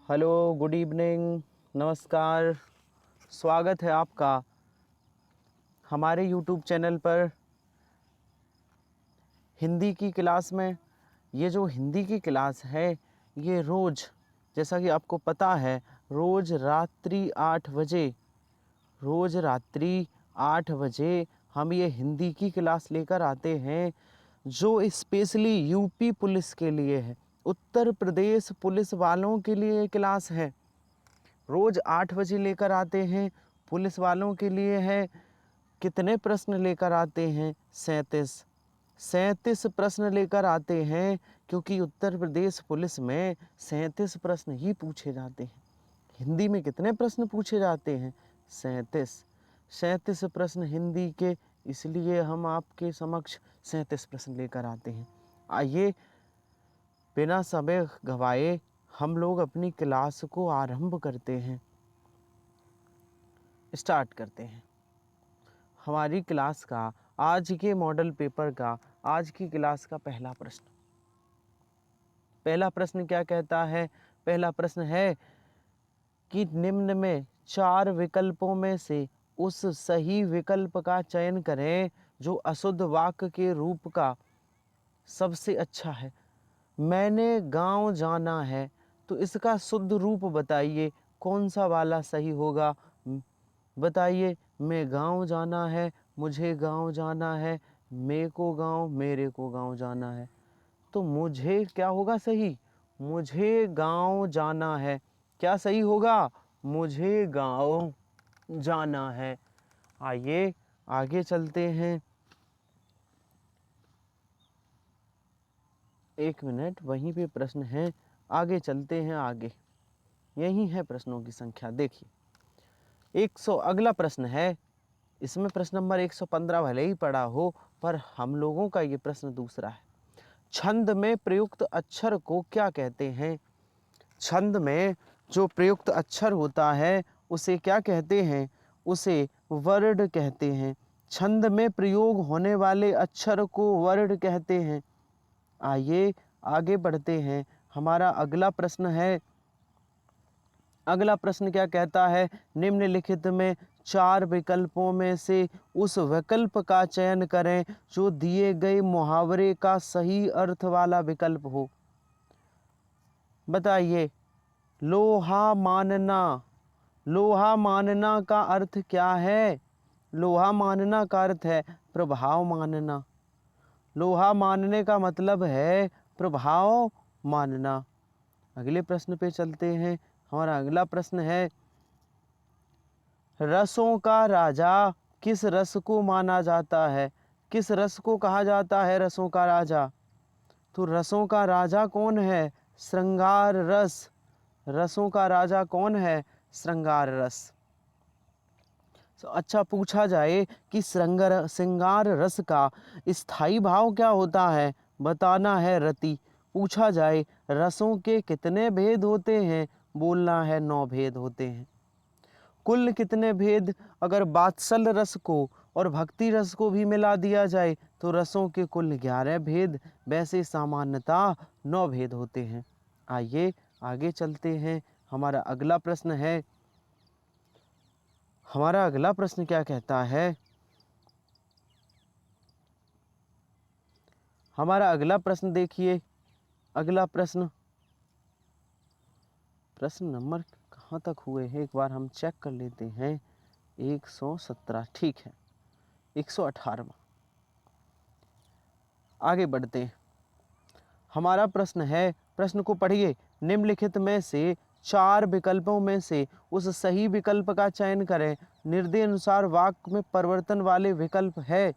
Hello, good evening, नमस्कार। स्वागत है आपका हमारे यूट्यूब चैनल पर हिंदी की क्लास में। ये जो हिंदी की क्लास है ये रोज़, जैसा कि आपको पता है, रोज़ रात्रि 8 बजे हम ये हिंदी की क्लास लेकर आते हैं, जो स्पेशली यूपी पुलिस के लिए है, उत्तर प्रदेश पुलिस वालों के लिए ये क्लास है। रोज़ 8 बजे लेकर आते हैं, पुलिस वालों के लिए है। कितने प्रश्न लेकर आते हैं? 37 प्रश्न लेकर आते हैं, क्योंकि उत्तर प्रदेश पुलिस में 37 प्रश्न ही पूछे जाते हैं। हिंदी में कितने प्रश्न पूछे जाते हैं? 37 प्रश्न हिंदी के, इसलिए हम आपके समक्ष 37 प्रश्न लेकर आते हैं। आइए बिना समय गवाए हम लोग अपनी क्लास को आरंभ करते हैं, स्टार्ट करते हैं। हमारी क्लास का आज के मॉडल पेपर का आज की क्लास का पहला प्रश्न क्या कहता है? पहला प्रश्न है कि निम्न में 4 विकल्पों में से उस सही विकल्प का चयन करें जो अशुद्ध वाक्य के रूप का सबसे अच्छा है। मैंने गांव जाना है, तो इसका शुद्ध रूप बताइए, कौन सा वाला सही होगा? बताइए। मैं गांव जाना है, मुझे गांव जाना है, मेरे को गांव जाना है। तो मुझे क्या होगा सही? मुझे गांव जाना है। क्या सही होगा? मुझे गांव जाना है। आइए आगे चलते हैं। एक मिनट, वहीं पे प्रश्न है, आगे चलते हैं। आगे यही है प्रश्नों की संख्या। देखिए 100 अगला प्रश्न है। इसमें प्रश्न नंबर 115 भले ही पड़ा हो, पर हम लोगों का ये प्रश्न दूसरा है। छंद में प्रयुक्त अक्षर को क्या कहते हैं? छंद में जो प्रयुक्त अक्षर होता है उसे क्या कहते हैं? उसे वर्ड कहते हैं। छंद में प्रयोग होने वाले अक्षर को वर्ड कहते हैं। आइए आगे बढ़ते हैं। हमारा अगला प्रश्न है। अगला प्रश्न क्या कहता है? निम्नलिखित में 4 विकल्पों में से उस विकल्प का चयन करें जो दिए गए मुहावरे का सही अर्थ वाला विकल्प हो। बताइए। लोहा मानना। लोहा मानना का अर्थ क्या है? लोहा मानना का अर्थ है प्रभाव मानना। लोहा मानने का मतलब है प्रभाव मानना। अगले प्रश्न पे चलते हैं। हमारा अगला प्रश्न है, रसों का राजा किस रस को माना जाता है? किस रस को कहा जाता है रसों का राजा? तो रसों का राजा कौन है? श्रृंगार रस। रसों का राजा कौन है? श्रृंगार रस। अच्छा, पूछा जाए कि श्रृंगार रस का स्थायी भाव क्या होता है? बताना है रति। पूछा जाए रसों के कितने भेद होते हैं? बोलना है 9 भेद होते हैं। कुल कितने भेद? अगर वात्सल रस को और भक्ति रस को भी मिला दिया जाए तो रसों के कुल 11 भेद। वैसे सामान्यतः 9 भेद होते हैं। आइए आगे चलते हैं। हमारा अगला प्रश्न है। हमारा अगला प्रश्न क्या कहता है? हमारा अगला प्रश्न देखिए। अगला प्रश्न नंबर कहाँ तक हुए हैं एक बार हम चेक कर लेते हैं। 117, ठीक है। 118। आगे बढ़ते हैं। हमारा प्रश्न है, प्रश्न को पढ़िए। निम्नलिखित में से 4 विकल्पों में से उस सही विकल्प का चयन करें। निर्देशानुसार वाक्य में परिवर्तन वाले विकल्प है।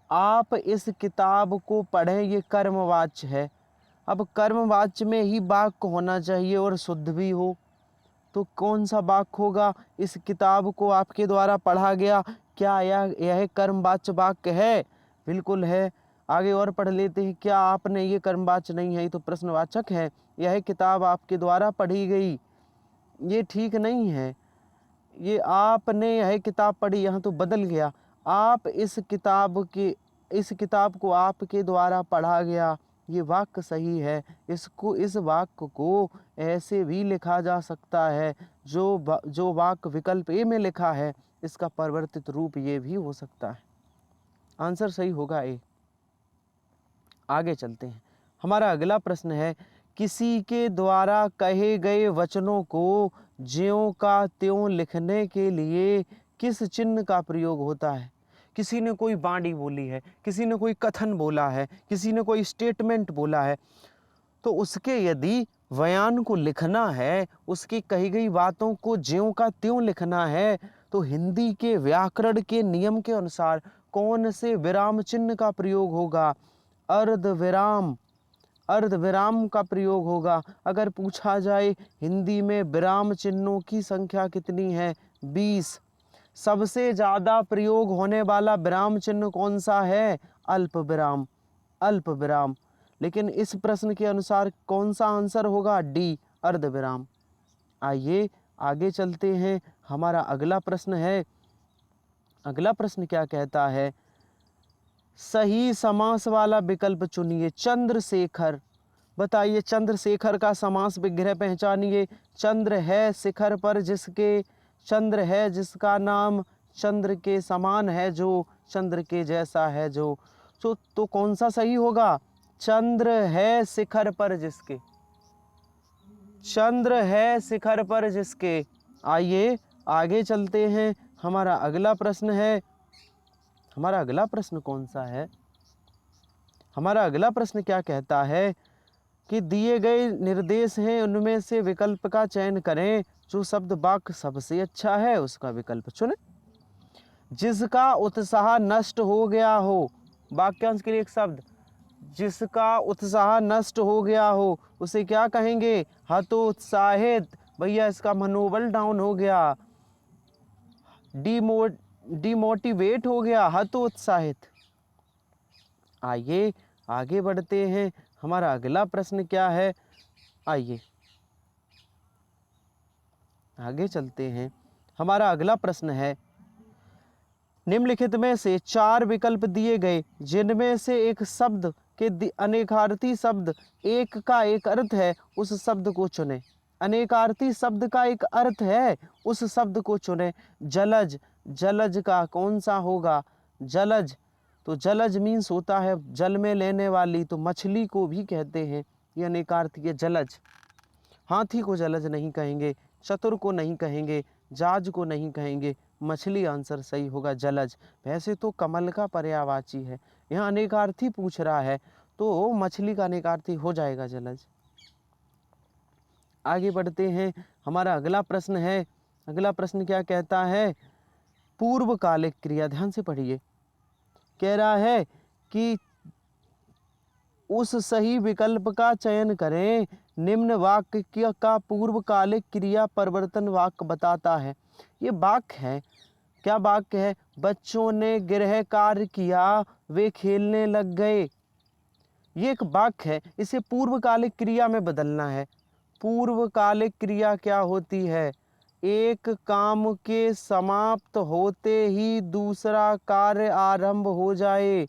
आप इस किताब को पढ़ें, ये कर्मवाच्य है। अब कर्मवाच्य में ही वाक्य होना चाहिए और शुद्ध भी हो, तो कौन सा वाक्य होगा? इस किताब को आपके द्वारा पढ़ा गया। क्या यह कर्मवाच्य वाक्य है? बिल्कुल है। आगे और पढ़ लेते हैं। क्या आपने, ये कर्मवाच्य नहीं है, तो प्रश्नवाचक है। यह किताब आपके द्वारा पढ़ी गई, ये ठीक नहीं है। ये आपने यह किताब पढ़ी, यहाँ तो बदल गया। इस किताब को आपके द्वारा पढ़ा गया, ये वाक्य सही है। इस वाक्य को ऐसे भी लिखा जा सकता है, जो वाक्य विकल्प ए में लिखा है इसका परिवर्तित रूप ये भी हो सकता है। आंसर सही होगा ए। आगे चलते हैं। हमारा अगला प्रश्न है, किसी के द्वारा कहे गए वचनों को ज्यों का त्यों लिखने के लिए किस चिन्ह का प्रयोग होता है? किसी ने कोई बाणी बोली है, किसी ने कोई कथन बोला है, किसी ने कोई स्टेटमेंट बोला है, तो उसके यदि बयान को लिखना है, उसकी कही गई बातों को ज्यों का त्यों लिखना है, तो हिंदी के व्याकरण के नियम के अनुसार कौन से विराम चिन्ह का प्रयोग होगा? अर्धविराम, अर्धविराम का प्रयोग होगा। अगर पूछा जाए हिंदी में विराम चिन्हों की संख्या कितनी है? 20। सबसे ज़्यादा प्रयोग होने वाला विराम चिन्ह कौन सा है? अल्प विराम, अल्प विराम। लेकिन इस प्रश्न के अनुसार कौन सा आंसर होगा? डी, अर्धविराम। आइए आगे चलते हैं। हमारा अगला प्रश्न है, अगला प्रश्न क्या कहता है? सही समास वाला विकल्प चुनिए। चंद्रशेखर, बताइए चंद्रशेखर का समास विग्रह पहचानिए। चंद्र है शिखर पर जिसके, चंद्र है जिसका नाम चंद्र के समान है जो, चंद्र के जैसा है जो। तो कौन सा सही होगा? चंद्र है शिखर पर जिसके, चंद्र है शिखर पर जिसके। आइए आगे चलते हैं। हमारा अगला प्रश्न है, हमारा अगला प्रश्न कौन सा है? हमारा अगला प्रश्न क्या कहता है कि दिए गए निर्देश हैं उनमें से विकल्प का चयन करें, जो शब्द वाक्य सबसे अच्छा है उसका विकल्प चुनें। जिसका उत्साह नष्ट हो गया हो, वाक्यांश के लिए एक शब्द, जिसका उत्साह नष्ट हो गया हो उसे क्या कहेंगे? हतोत्साहित। भैया इसका मनोबल डाउन हो गया, डिमोटिवेट हो गया, हतोत्साहित। आइए आगे बढ़ते हैं। हमारा अगला प्रश्न क्या है? आइए आगे चलते हैं। हमारा अगला प्रश्न है, निम्नलिखित में से 4 विकल्प दिए गए जिनमें से एक शब्द के अनेकार्थी शब्द एक का एक अर्थ है, उस शब्द को चुनें। अनेकार्थी शब्द का एक अर्थ है, उस शब्द को चुनें। जलज, जलज का कौन सा होगा? जलज, तो जलज मीन्स होता है जल में लेने वाली, तो मछली को भी कहते हैं, ये अनेकार्थी है जलज। हाथी को जलज नहीं कहेंगे, चतुर को नहीं कहेंगे, जाज को नहीं कहेंगे, मछली आंसर सही होगा जलज। वैसे तो कमल का पर्यायवाची है, यहाँ अनेकार्थी पूछ रहा है तो मछली का अनेकार्थी हो जाएगा जलज। आगे बढ़ते हैं। हमारा अगला प्रश्न है, अगला प्रश्न क्या कहता है? पूर्वकालिक क्रिया, ध्यान से पढ़िए। कह रहा है कि उस सही विकल्प का चयन करें, निम्न वाक्य का पूर्वकालिक क्रिया परिवर्तन वाक्य बताता है। ये वाक्य है, क्या वाक्य है? बच्चों ने गृह कार्य किया, वे खेलने लग गए। ये एक वाक्य है, इसे पूर्वकालिक क्रिया में बदलना है। पूर्वकालिक क्रिया क्या होती है? एक काम के समाप्त होते ही दूसरा कार्य आरंभ हो जाए,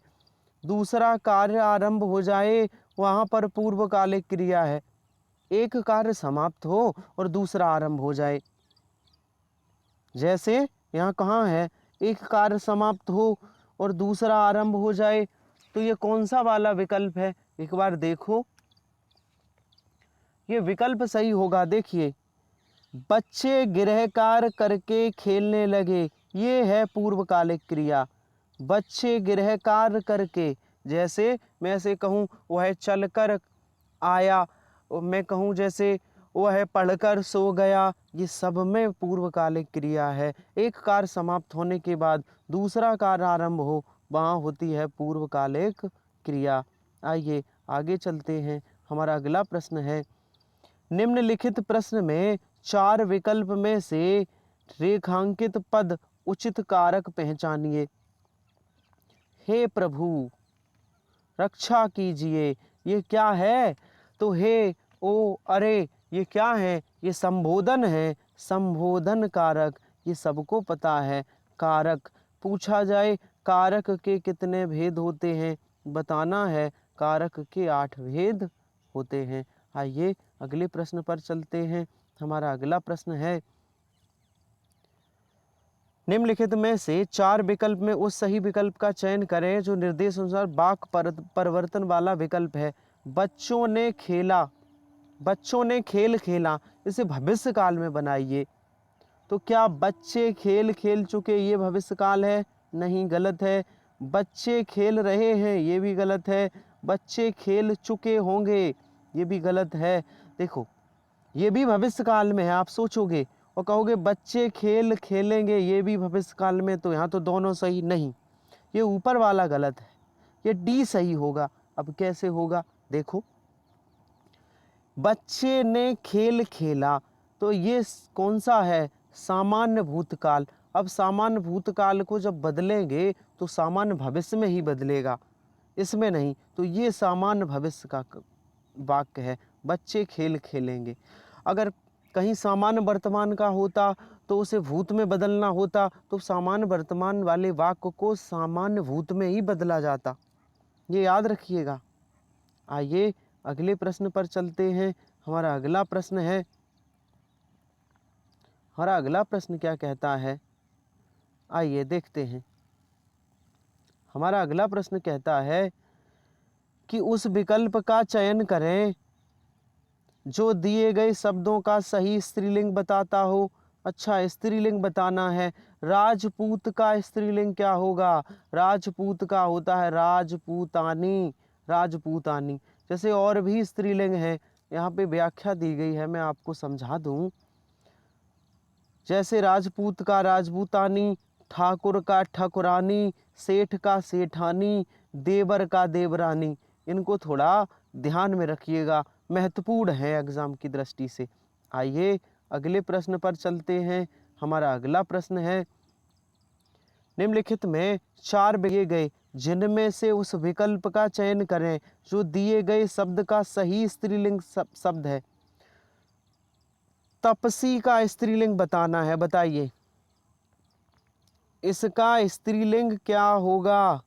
दूसरा कार्य आरंभ हो जाए, वहाँ पर पूर्वकालिक क्रिया है। एक कार्य समाप्त हो और दूसरा आरंभ हो जाए। जैसे यहाँ कहाँ है? एक कार्य समाप्त हो और दूसरा आरंभ हो जाए, तो ये कौन सा वाला विकल्प है? एक बार देखो, ये विकल्प सही होगा। देखिए, बच्चे गृह कार्य करके खेलने लगे, ये है पूर्वकालिक क्रिया। बच्चे गृह कार्य करके, जैसे मैं ऐसे कहूँ वह चलकर आया, मैं कहूँ जैसे वह पढ़कर सो गया, ये सब में पूर्वकालिक क्रिया है। एक कार्य समाप्त होने के बाद दूसरा कार्य आरंभ हो, वहाँ होती है पूर्वकालिक क्रिया। आइए आगे चलते हैं। हमारा अगला प्रश्न है, निम्नलिखित प्रश्न में 4 विकल्प में से रेखांकित पद उचित कारक पहचानिए। हे प्रभु रक्षा कीजिए, ये क्या है? तो हे, ओ, अरे, ये क्या है? ये संबोधन है, संबोधन कारक, ये सबको पता है। कारक पूछा जाए कारक के कितने भेद होते हैं, बताना है कारक के 8 भेद होते हैं। आइए अगले प्रश्न पर चलते हैं। हमारा अगला प्रश्न है, निम्नलिखित में से 4 विकल्प में उस सही विकल्प का चयन करें जो निर्देश अनुसार वाक् परिवर्तन वाला विकल्प है। बच्चों ने खेल खेला, इसे भविष्य काल में बनाइए। तो क्या बच्चे खेल खेल चुके ये भविष्य काल है? नहीं, गलत है। बच्चे खेल रहे हैं, ये भी गलत है। बच्चे खेल चुके होंगे, ये भी गलत है। देखो, ये भी भविष्य काल में है। आप सोचोगे और कहोगे बच्चे खेल खेलेंगे, ये भी भविष्य काल में, तो यहाँ तो दोनों सही नहीं, ये ऊपर वाला गलत है, ये डी सही होगा। अब कैसे होगा? देखो, बच्चे ने खेल खेला, तो ये कौन सा है? सामान्य भूतकाल। अब सामान्य भूतकाल को जब बदलेंगे तो सामान्य भविष्य में ही बदलेगा, इसमें नहीं। तो ये सामान्य भविष्य का वाक्य है, बच्चे खेल खेलेंगे। अगर कहीं सामान्य वर्तमान का होता तो उसे भूत में बदलना होता, तो सामान्य वर्तमान वाले वाक्य को सामान्य भूत में ही बदला जाता, ये याद रखिएगा। आइए अगले प्रश्न पर चलते हैं। हमारा अगला प्रश्न क्या कहता है, आइए देखते हैं। हमारा अगला प्रश्न कहता है कि उस विकल्प का चयन करें जो दिए गए शब्दों का सही स्त्रीलिंग बताता हो। अच्छा, स्त्रीलिंग बताना है। राजपूत का स्त्रीलिंग क्या होगा? राजपूत का होता है राजपूतानी, राजपूतानी। जैसे और भी स्त्रीलिंग है, यहाँ पे व्याख्या दी गई है, मैं आपको समझा दूं। जैसे राजपूत का राजपूतानी, ठाकुर का ठकुरानी, सेठ का सेठानी, देवर का देवरानी। इनको थोड़ा ध्यान में रखिएगा, महत्वपूर्ण है एग्जाम की दृष्टि से। आइए अगले प्रश्न पर चलते हैं। हमारा अगला प्रश्न है, निम्नलिखित में 4 दिए गए जिनमें से उस विकल्प का चयन करें जो दिए गए शब्द का सही स्त्रीलिंग शब्द है। तपसी का स्त्रीलिंग बताना है, बताइए इसका स्त्रीलिंग क्या होगा?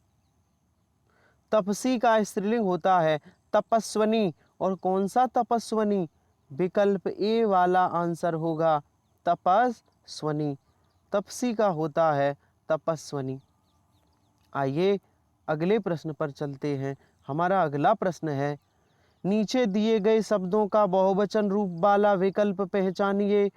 तपसी का स्त्रीलिंग होता है तपस्वनी। और कौन सा तपस्वनी? विकल्प ए वाला आंसर होगा, तपस्वनी। तपसी का होता है तपस्वनी। आइए अगले प्रश्न पर चलते हैं। हमारा अगला प्रश्न है, नीचे दिए गए शब्दों का बहुवचन रूप वाला विकल्प पहचानिए।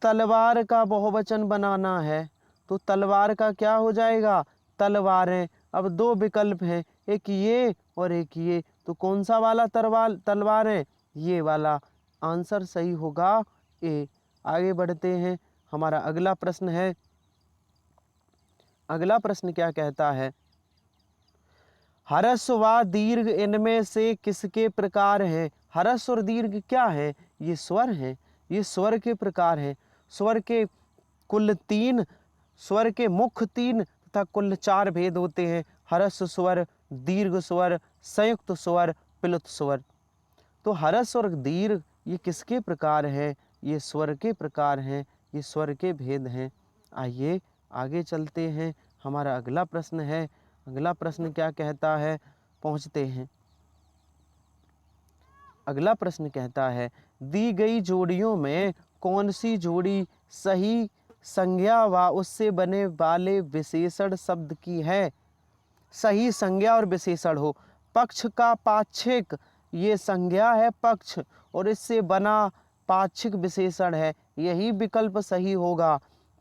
तलवार का बहुवचन बनाना है, तो तलवार का क्या हो जाएगा? तलवारें। अब 2 विकल्प हैं, एक ये और एक ये, तो कौन सा वाला तलवारें? ये वाला। आंसर सही होगा ए। आगे बढ़ते हैं। हमारा अगला प्रश्न है, अगला प्रश्न क्या कहता है, हरस्व व दीर्घ इनमें से किसके प्रकार हैं? हरस्व और दीर्घ क्या है? ये स्वर हैं, ये स्वर के प्रकार हैं। स्वर के कुल 3, स्वर के मुख्य 3 तथा कुल 4 भेद होते हैं। हरस्व स्वर, दीर्घ स्वर, संयुक्त स्वर, प्लुत स्वर। तो हरस्व और दीर्घ ये किसके प्रकार हैं? ये स्वर के प्रकार हैं, ये स्वर के भेद हैं। आइए आगे चलते हैं। हमारा अगला प्रश्न है, अगला प्रश्न क्या कहता है, पहुंचते हैं। अगला प्रश्न कहता है, दी गई जोड़ियों में कौन सी जोड़ी सही संज्ञा व उससे बने वाले विशेषण शब्द की है? सही संज्ञा और विशेषण हो। पक्ष का पाक्षिक, ये संज्ञा है पक्ष, और इससे बना पाक्षिक विशेषण है, यही विकल्प सही होगा।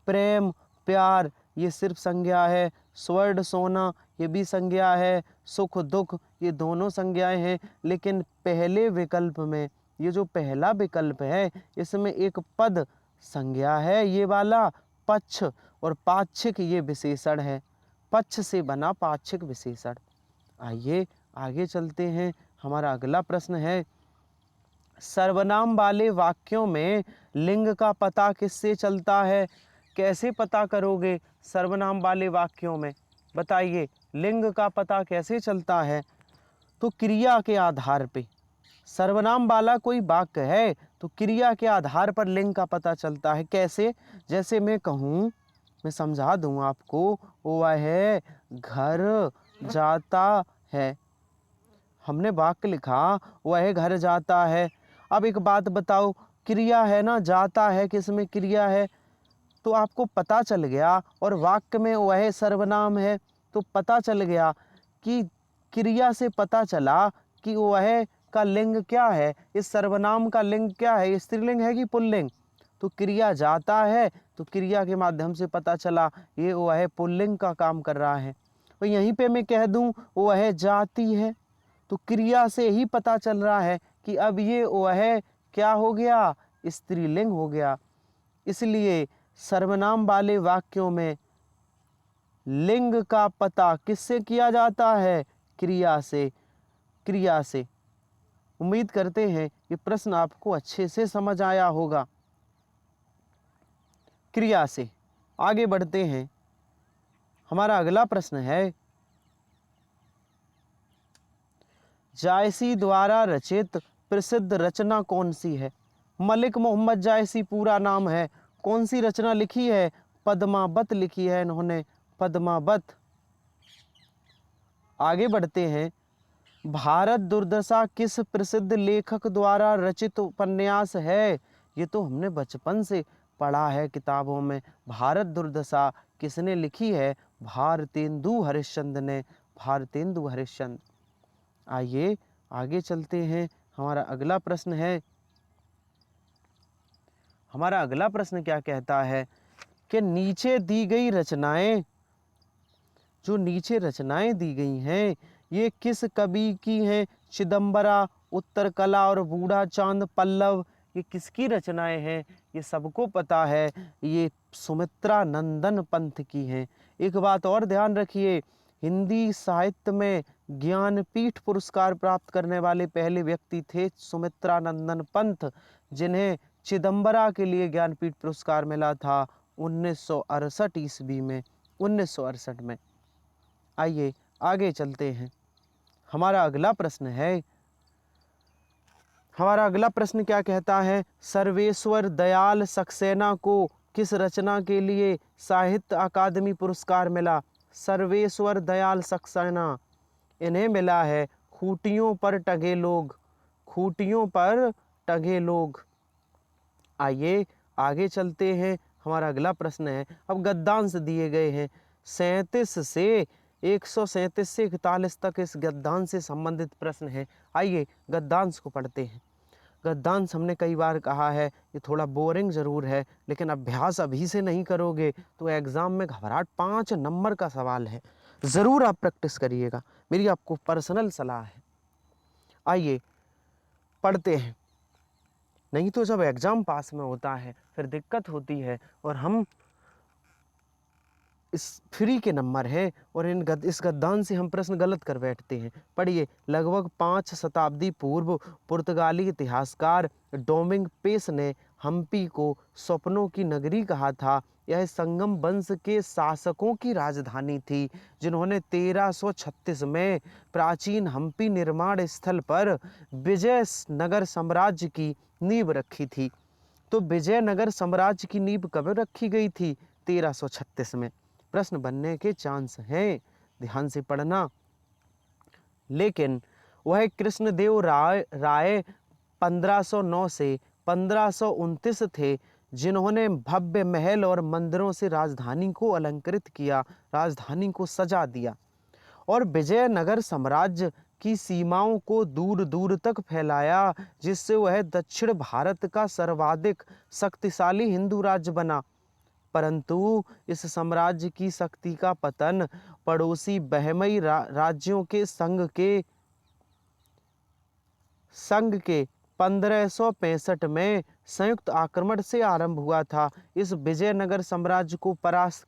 प्रेम, प्यार, ये सिर्फ संज्ञा है। स्वर्ण, सोना, ये भी संज्ञा है। सुख, दुख, ये दोनों संज्ञाएं हैं। लेकिन पहले विकल्प में, ये जो पहला विकल्प है, इसमें एक पद संज्ञा है, ये वाला पक्ष, और पाक्षिक ये विशेषण है, पक्ष से बना पाक्षिक विशेषण। आइए आगे चलते हैं। हमारा अगला प्रश्न है, सर्वनाम वाले वाक्यों में लिंग का पता किससे चलता है? कैसे पता करोगे सर्वनाम वाले वाक्यों में? बताइए लिंग का पता कैसे चलता है? तो क्रिया के आधार पे। सर्वनाम वाला कोई वाक्य है तो क्रिया के आधार पर लिंग का पता चलता है। कैसे? जैसे मैं कहूँ, मैं समझा दूँ आपको, वह घर जाता है। हमने वाक्य लिखा वह घर जाता है। अब एक बात बताओ, क्रिया है ना, जाता है किसमें क्रिया है, तो आपको पता चल गया, और वाक्य में वह सर्वनाम है, तो पता चल गया कि क्रिया से पता चला कि वह का लिंग क्या है, इस सर्वनाम का लिंग क्या है, स्त्रीलिंग है कि पुल्लिंग। तो क्रिया जाता है, तो क्रिया के माध्यम से पता चला ये वह पुल्लिंग का काम कर रहा है। और यहीं पे मैं कह दूं वह जाती है, तो क्रिया से ही पता चल रहा है कि अब ये वह क्या हो गया, स्त्रीलिंग हो गया। इसलिए सर्वनाम वाले वाक्यों में लिंग का पता किससे किया जाता है, क्रिया से, क्रिया से। उम्मीद करते हैं ये प्रश्न आपको अच्छे से समझ आया होगा। क्रिया से आगे बढ़ते हैं। हमारा अगला प्रश्न है, जायसी द्वारा रचित प्रसिद्ध रचना कौन सी है। मलिक मोहम्मद जायसी पूरा नाम है। कौन सी रचना लिखी है, पद्मावत लिखी है इन्होंने, पद्मावत। आगे बढ़ते हैं, भारत दुर्दशा किस प्रसिद्ध लेखक द्वारा रचित उपन्यास है। ये तो हमने बचपन से पढ़ा है किताबों में। भारत दुर्दशा किसने लिखी है, भारतेंदु हरिश्चंद्र ने, भारतेंदु हरिश्चंद्र। आइए आगे चलते हैं। हमारा अगला प्रश्न है, हमारा अगला प्रश्न क्या कहता है कि नीचे दी गई रचनाएं, जो नीचे रचनाएं दी गई हैं ये किस कवि की हैं। चिदम्बरा, उत्तर कला और बूढ़ा चांद पल्लव, ये किसकी रचनाएं हैं, ये सबको पता है, ये सुमित्रा नंदन पंत की हैं। एक बात और ध्यान रखिए, हिंदी साहित्य में ज्ञानपीठ पुरस्कार प्राप्त करने वाले पहले व्यक्ति थे सुमित्रा नंदन पंत, जिन्हें चिदम्बरा के लिए ज्ञानपीठ पुरस्कार मिला था 1968 ईस्वी में, 1968 में। आइए आगे चलते हैं। हमारा अगला प्रश्न है, हमारा अगला प्रश्न क्या कहता है, सर्वेश्वर दयाल सक्सेना को किस रचना के लिए साहित्य अकादमी पुरस्कार मिला। सर्वेश्वर दयाल सक्सेना, इन्हें मिला है खूंटियों पर टंगे लोग, खूंटियों पर टंगे लोग। आइए आगे चलते हैं। हमारा अगला प्रश्न है, अब गद्यांश दिए गए हैं 37 से 137 से 41 तक इस गद्यांश से संबंधित प्रश्न है। आइए गद्यांश को पढ़ते हैं। गद्यांश हमने कई बार कहा है ये थोड़ा बोरिंग ज़रूर है, लेकिन अभ्यास अभी से नहीं करोगे तो एग्ज़ाम में घबराहट। 5 नंबर का सवाल है, ज़रूर आप प्रैक्टिस करिएगा, मेरी आपको पर्सनल सलाह है। आइए पढ़ते हैं, नहीं तो जब एग्ज़ाम पास में होता है फिर दिक्कत होती है, और हम इस फ्री के नंबर है और इस गद्यांश से हम प्रश्न गलत कर बैठते हैं। पढ़िए, लगभग 5 शताब्दी पूर्व पुर्तगाली इतिहासकार डोमिंग पेस ने हम्पी को स्वप्नों की नगरी कहा था। यह संगम वंश के शासकों की राजधानी थी, जिन्होंने 1336 में प्राचीन हम्पी निर्माण स्थल पर विजयनगर साम्राज्य की नींव रखी थी। तो विजयनगर साम्राज्य की नींव कब रखी गई थी, 1336 में। प्रश्न बनने के चांस हैं, ध्यान से पढ़ना। लेकिन वह कृष्णदेव राय 1509 से 1529 थे, जिन्होंने भव्य महल और मंदिरों से राजधानी को अलंकृत किया, राजधानी को सजा दिया, और विजयनगर साम्राज्य की सीमाओं को दूर दूर तक फैलाया, जिससे वह दक्षिण भारत का सर्वाधिक शक्तिशाली हिंदू राज्य बना। परंतु इस साम्राज्य की शक्ति का पतन पड़ोसी बहमई राज्यों के संघ के 1565 में संयुक्त आक्रमण से आरंभ हुआ था। इस विजयनगर साम्राज्य को परास्त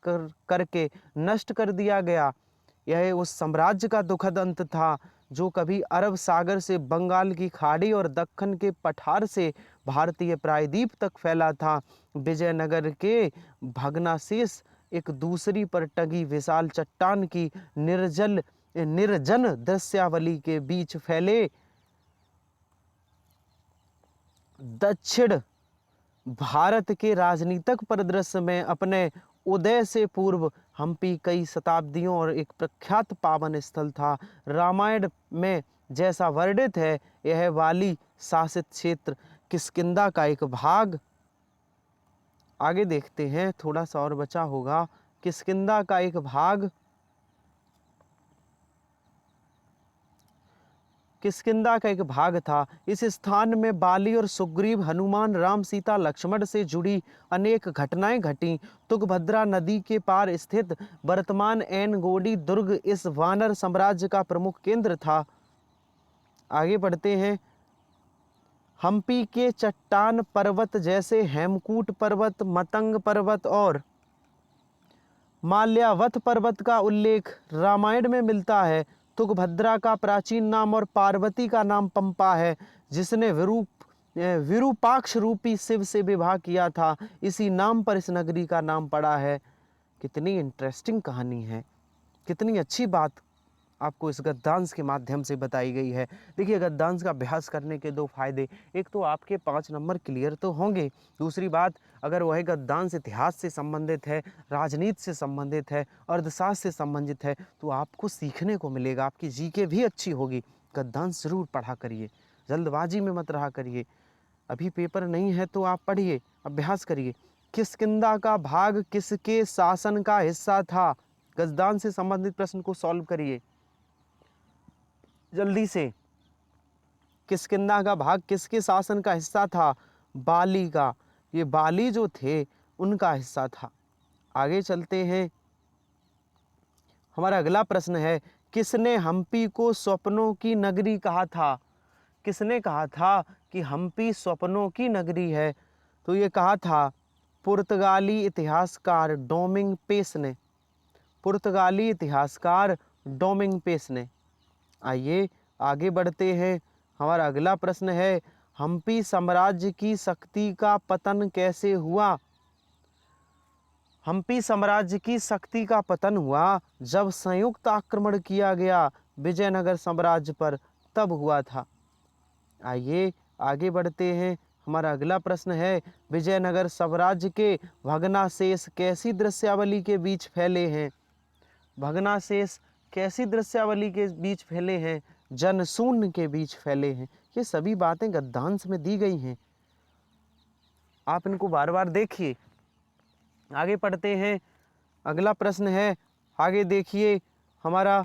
करके नष्ट कर दिया गया। यह उस साम्राज्य का दुखद अंत था जो कभी अरब सागर से बंगाल की खाड़ी और दक्कन के पठार से भारतीय प्रायद्वीप तक फैला था। विजयनगर के भग्नाशेष एक दूसरी पर टंगी विशाल चट्टान की निर्जन दृश्यावली के बीच फैले दक्षिण भारत के राजनीतिक परिदृश्य में अपने उदय से पूर्व हम्पी कई शताब्दियों और एक प्रख्यात पावन स्थल था। रामायण में जैसा वर्णित है यह वाली शासित क्षेत्र किष्किंधा का एक भाग। आगे देखते हैं, थोड़ा सा और बचा होगा। किष्किंधा का एक भाग, किष्किंधा का एक भाग था। इस स्थान में बाली और सुग्रीव, हनुमान, राम, सीता, लक्ष्मण से जुड़ी अनेक घटनाएं घटी। तुंगभद्रा नदी के पार स्थित वर्तमान एनगोडी दुर्ग इस वानर साम्राज्य का प्रमुख केंद्र था। आगे बढ़ते हैं। हम्पी के चट्टान पर्वत जैसे हेमकूट पर्वत, मतंग पर्वत और माल्यावत पर्वत का उल्लेख रामायण में मिलता है। तुंगभद्रा का प्राचीन नाम और पार्वती का नाम पंपा है, जिसने विरूपाक्ष रूपी शिव से विवाह किया था। इसी नाम पर इस नगरी का नाम पड़ा है। कितनी इंटरेस्टिंग कहानी है, कितनी अच्छी बात आपको इस गद्यांश के माध्यम से बताई गई है। देखिए, गद्यांश का अभ्यास करने के दो फायदे, एक तो आपके 5 नंबर क्लियर तो होंगे, दूसरी बात अगर वह गद्यांश इतिहास से संबंधित है, राजनीति से संबंधित है, अर्थशास्त्र से संबंधित है, तो आपको सीखने को मिलेगा, आपकी जीके भी अच्छी होगी। गद्यांश जरूर पढ़ा करिए, जल्दबाजी में मत रहा करिए। अभी पेपर नहीं है तो आप पढ़िए, अभ्यास करिए। किष्किंधा का भाग किसके शासन का हिस्सा था? गद्यांश से संबंधित प्रश्न को सॉल्व करिए जल्दी से। किष्किंधा का भाग किसके शासन का हिस्सा था? बाली का। ये बाली जो थे उनका हिस्सा था। आगे चलते हैं। हमारा अगला प्रश्न है, किसने हम्पी को स्वप्नों की नगरी कहा था? किसने कहा था कि हम्पी स्वप्नों की नगरी है? तो ये कहा था पुर्तगाली इतिहासकार डोमिंग पेस ने। पुर्तगाली इतिहासकार डोमिंग पेस ने। आइए आगे बढ़ते हैं। हमारा अगला प्रश्न है, हम्पी साम्राज्य की शक्ति का पतन कैसे हुआ? हम्पी साम्राज्य की शक्ति का पतन हुआ जब संयुक्त आक्रमण किया गया विजयनगर साम्राज्य पर, तब हुआ था। आइए आगे बढ़ते हैं। हमारा अगला प्रश्न है, विजयनगर साम्राज्य के भग्नाशेष कैसी दृश्यावली के बीच फैले हैं? भग्नाशेष कैसी दृश्यावली के बीच फैले हैं? जनशून्य के बीच फैले हैं। ये सभी बातें गद्यांश में दी गई हैं, आप इनको बार बार देखिए। आगे पढ़ते हैं। अगला प्रश्न है, आगे देखिए हमारा,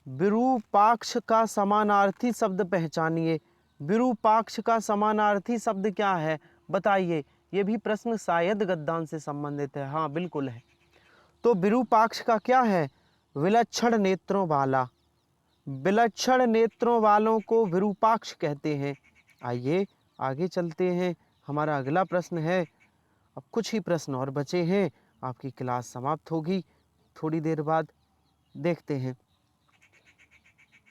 विरूपाक्ष का समानार्थी शब्द पहचानिए। विरूपाक्ष का समानार्थी शब्द क्या है बताइए। ये भी प्रश्न शायद गद्यांश से संबंधित है। हाँ बिल्कुल है। तो विरूपाक्ष का क्या है? विलक्षण नेत्रों वाला। विलक्षण नेत्रों वालों को विरूपाक्ष कहते हैं। आइए आगे चलते हैं। हमारा अगला प्रश्न है, अब कुछ ही प्रश्न और बचे हैं, आपकी क्लास समाप्त होगी थोड़ी देर बाद। देखते हैं।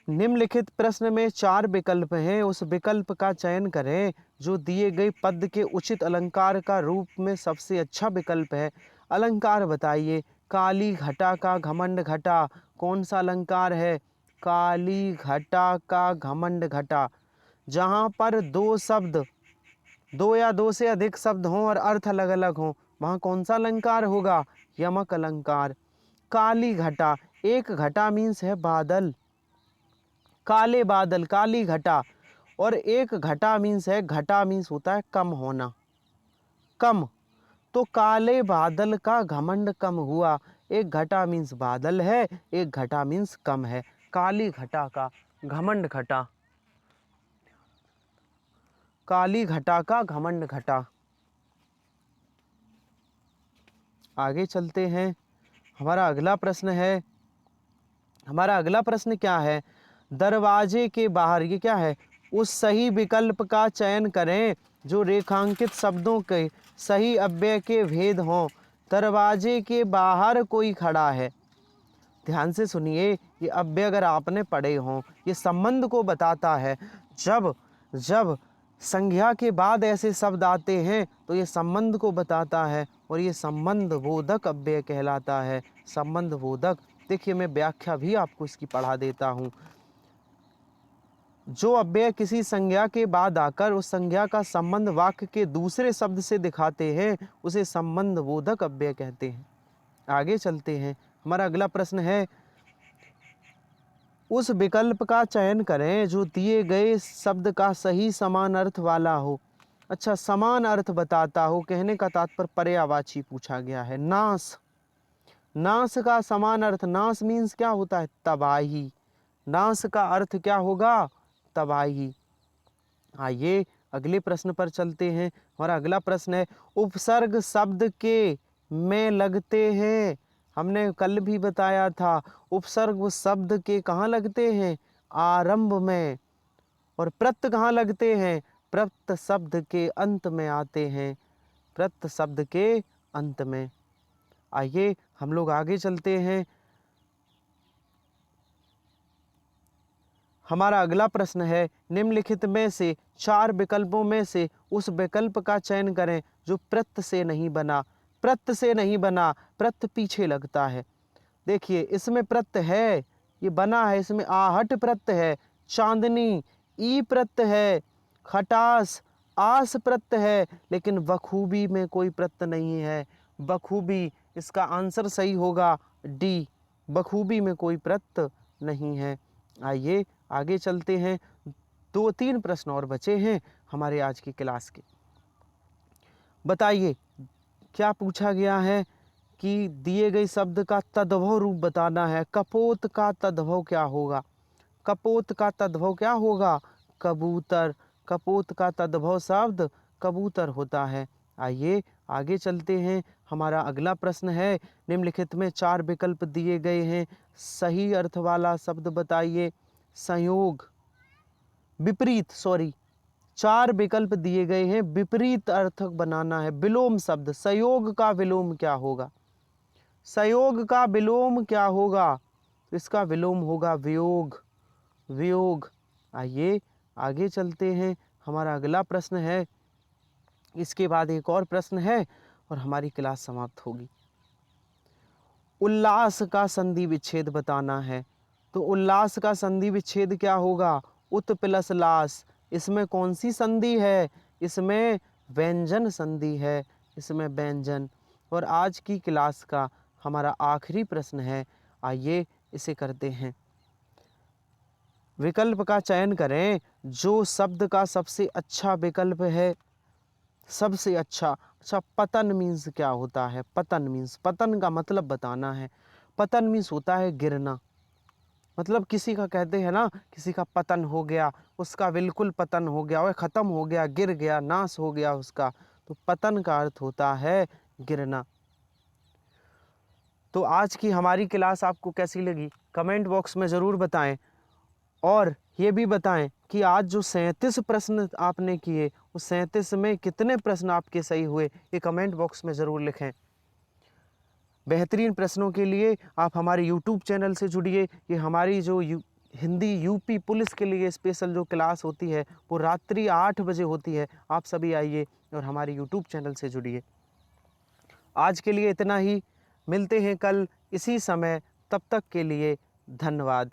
निम्नलिखित प्रश्न में 4 विकल्प हैं, उस विकल्प का चयन करें जो दिए गए पद के उचित अलंकार का रूप में सबसे अच्छा विकल्प है। अलंकार बताइए। काली घटा का घमंड घटा कौन सा अलंकार है? काली घटा का घमंड घटा। जहाँ पर 2 शब्द, 2 या 2 से अधिक शब्द हों और अर्थ अलग अलग हों, वहाँ कौन सा अलंकार होगा? यमक अलंकार। काली घटा, एक घटा मीन्स है बादल, काले बादल, काली घटा। और एक घटा मीन्स है, घटा मीन्स होता है कम होना, कम। तो काले बादल का घमंड कम हुआ। एक घटा मीन्स बादल है, एक घटा मीन्स कम है। काली घटा का घमंड घटा, काली घटा का घमंड घटा। आगे चलते हैं। हमारा अगला प्रश्न है, हमारा अगला प्रश्न क्या है? दरवाजे के बाहर, ये क्या है? उस सही विकल्प का चयन करें जो रेखांकित शब्दों के सही अव्यय के भेद हों। दरवाजे के बाहर कोई खड़ा है। ध्यान से सुनिए, ये अव्यय अगर आपने पढ़े हों, ये संबंध को बताता है। जब जब संज्ञा के बाद ऐसे शब्द आते हैं तो ये संबंध को बताता है, और ये संबंध बोधक अव्यय कहलाता है। संबंध बोधक। देखिए मैं व्याख्या भी आपको इसकी पढ़ा देता हूँ। जो अव्यय किसी संज्ञा के बाद आकर उस संज्ञा का संबंध वाक्य के दूसरे शब्द से दिखाते हैं, उसे संबंध बोधक अव्यय कहते हैं। आगे चलते हैं। हमारा अगला प्रश्न है, उस विकल्प का चयन करें जो दिए गए शब्द का सही समान अर्थ वाला हो। अच्छा, समान अर्थ बताता हो, कहने का तात्पर्य पर्यायवाची पूछा गया है। नाश, नाश का समान अर्थ, नाश मीन्स क्या होता है? तबाही। नाश का अर्थ क्या होगा? तबाही। आइए अगले प्रश्न पर चलते हैं। हमारा अगला प्रश्न है, उपसर्ग शब्द के में लगते हैं। हमने कल भी बताया था, उपसर्ग शब्द के कहाँ लगते हैं? आरंभ में। और प्रत्यय कहाँ लगते हैं? प्रत्यय शब्द के अंत में आते हैं, प्रत्यय शब्द के अंत में। आइए हम लोग आगे चलते हैं। हमारा अगला प्रश्न है, निम्नलिखित में से 4 विकल्पों में से उस विकल्प का चयन करें जो प्रत्यय से नहीं बना। प्रत्यय से नहीं बना, प्रत्यय पीछे लगता है। देखिए इसमें प्रत्यय है, ये बना है, इसमें आहट प्रत्यय है, चांदनी ई प्रत्यय है, खटास आस प्रत्यय है, लेकिन बखूबी में कोई प्रत्यय नहीं है। बखूबी, इसका आंसर सही होगा डी, बखूबी में कोई प्रत्यय नहीं है। आइए आगे चलते हैं। 2-3 प्रश्न और बचे हैं हमारे आज की क्लास के। बताइए क्या पूछा गया है कि दिए गए शब्द का तद्भव रूप बताना है। कपोत का तद्भव क्या होगा? कपोत का तद्भव क्या होगा? कबूतर। कपोत का तद्भव शब्द कबूतर होता है। आइए आगे चलते हैं। हमारा अगला प्रश्न है, निम्नलिखित में 4 विकल्प दिए गए हैं, सही अर्थ वाला शब्द बताइए। संयोग, विपरीत, 4 विकल्प दिए गए हैं, विपरीत अर्थक बनाना है। विलोम शब्द, संयोग का विलोम क्या होगा? संयोग का विलोम क्या होगा? इसका विलोम होगा वियोग, वियोग। आइए आगे चलते हैं। हमारा अगला प्रश्न है, इसके बाद एक और प्रश्न है और हमारी क्लास समाप्त होगी। उल्लास का संधि विच्छेद बताना है। तो उल्लास का संधि विच्छेद क्या होगा? उत प्लस लास। इसमें कौन सी संधि है? इसमें व्यंजन संधि है, इसमें व्यंजन। और आज की क्लास का हमारा आखिरी प्रश्न है, आइए इसे करते हैं। विकल्प का चयन करें जो शब्द का सबसे अच्छा विकल्प है। सबसे अच्छा, पतन मीन्स क्या होता है? पतन मीन्स, पतन का मतलब बताना है। पतन मीन्स होता है गिरना। मतलब किसी का कहते हैं ना, किसी का पतन हो गया, उसका बिल्कुल पतन हो गया, वह खत्म हो गया, गिर गया, नाश हो गया उसका। तो पतन का अर्थ होता है गिरना। तो आज की हमारी क्लास आपको कैसी लगी? कमेंट बॉक्स में ज़रूर बताएं। और ये भी बताएं कि आज जो 37 प्रश्न आपने किए, उस 37 में कितने प्रश्न आपके सही हुए, ये कमेंट बॉक्स में ज़रूर लिखें। बेहतरीन प्रश्नों के लिए आप हमारे यूट्यूब चैनल से जुड़िए। ये हमारी जो हिंदी यूपी पुलिस के लिए स्पेशल जो क्लास होती है वो रात्रि 8 बजे होती है। आप सभी आइए और हमारे यूट्यूब चैनल से जुड़िए। आज के लिए इतना ही, मिलते हैं कल इसी समय, तब तक के लिए धन्यवाद।